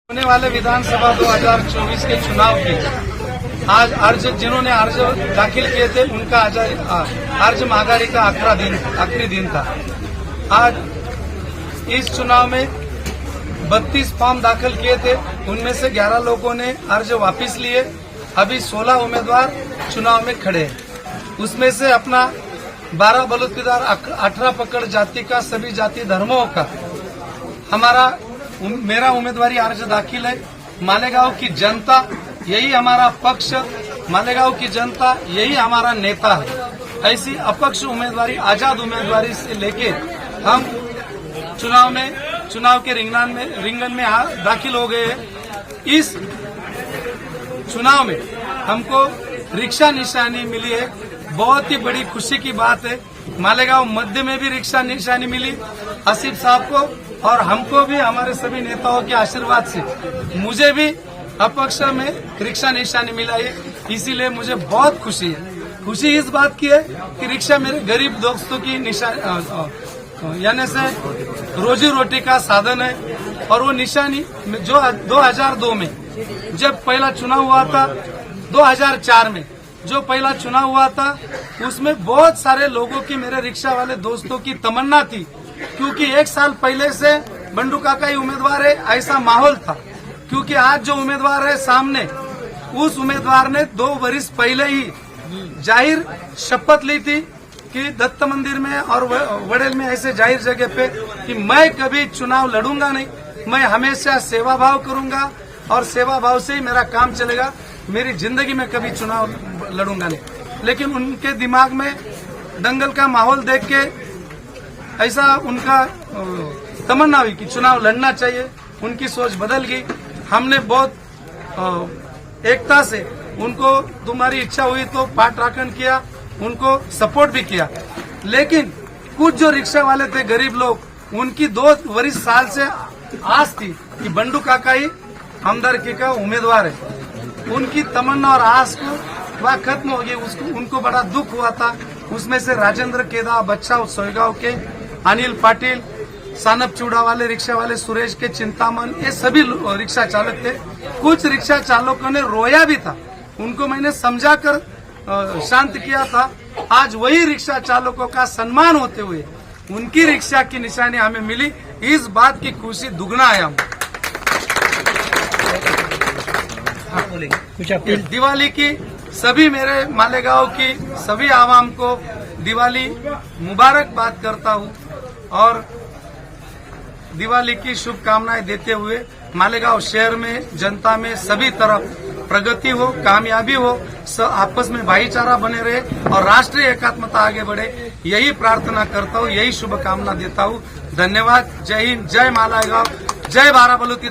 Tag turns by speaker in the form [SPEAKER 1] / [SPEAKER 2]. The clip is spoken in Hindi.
[SPEAKER 1] होने वाले विधानसभा 2024 के चुनाव की आज जिन्होंने अर्ज दाखिल किए थे उनका अर्ज मांगारी का आखिरी दिन था। आज इस चुनाव में 32 फॉर्म दाखिल किए थे, उनमें से 11 लोगों ने अर्ज वापस लिए। अभी 16 उम्मीदवार चुनाव में खड़े हैं। उसमें से अपना 12 बलूचदार 18 पकड़ जाति का सभी जाति धर्मों का मेरा उम्मीदवारी अर्ज दाखिल है। मालेगांव की जनता यही हमारा पक्ष, मालेगांव की जनता यही हमारा नेता है। ऐसी अपक्ष उम्मीदवारी, आजाद उम्मीदवारी से लेके हम चुनाव के रिंगन में दाखिल हो गए हैं। इस चुनाव में हमको रिक्शा निशानी मिली है, बहुत ही बड़ी खुशी की बात है। मालेगांव मध्य में भी रिक्शा निशानी मिली आसिफ साहब को, और हमको भी हमारे सभी नेताओं के आशीर्वाद से मुझे भी अपक्ष में रिक्शा निशानी मिला है। इसीलिए मुझे बहुत खुशी है। खुशी इस बात की है कि रिक्शा मेरे गरीब दोस्तों की निशानी यानी से रोजी रोटी का साधन है। और वो निशानी जो 2002 में जब पहला चुनाव हुआ था, 2004 में जो पहला चुनाव हुआ था, उसमें बहुत सारे लोगों की, मेरे रिक्शा वाले दोस्तों की तमन्ना थी, क्योंकि 1 साल पहले से बंडू काका ही उम्मीदवार है, ऐसा माहौल था। क्योंकि आज जो उम्मीदवार है सामने, उस उम्मीदवार ने 2 वर्ष पहले ही जाहिर शपथ ली थी कि दत्त मंदिर में और वडेल में ऐसे जाहिर जगह पे कि मैं कभी चुनाव लड़ूंगा नहीं, मैं हमेशा सेवा भाव करूंगा और सेवा भाव से ही मेरा काम चलेगा, मेरी जिंदगी में कभी चुनाव लड़ूंगा नहीं। लेकिन उनके दिमाग में दंगल का माहौल देख के ऐसा उनका तमन्ना हुई कि चुनाव लड़ना चाहिए। उनकी सोच बदल गई। हमने बहुत एकता से उनको, तुम्हारी इच्छा हुई तो पाठराखण किया, उनको सपोर्ट भी किया। लेकिन कुछ जो रिक्शा वाले थे, गरीब लोग, उनकी 2 वर्ष साल से आस थी कि बंडू काका ही हमदर्दी का उम्मीदवार है। उनकी तमन्ना और आस को वह खत्म हो गई। उनको बड़ा दुख हुआ था। उसमें से राजेंद्र केदा, बच्चा सोयगांव के अनिल पाटिल, सानप चूड़ा वाले रिक्शा वाले सुरेश के चिंतामन, ये सभी रिक्शा चालक थे। कुछ रिक्शा चालकों ने रोया भी था, उनको मैंने समझाकर शांत किया था। आज वही रिक्शा चालकों का सम्मान होते हुए उनकी रिक्शा की निशानी हमें मिली, इस बात की खुशी दुगना है। हम दिवाली की सभी मेरे मालेगांव की सभी आवाम को दिवाली मुबारकबाद करता हूँ और दिवाली की शुभकामनाएं देते हुए मालेगांव शहर में, जनता में सभी तरफ प्रगति हो, कामयाबी हो, आपस में भाईचारा बने रहे और राष्ट्रीय एकात्मता आगे बढ़े, यही प्रार्थना करता हूँ, यही शुभकामना देता हूँ। धन्यवाद। जय हिंद, जय मालेगांव, जय बाराबलूती।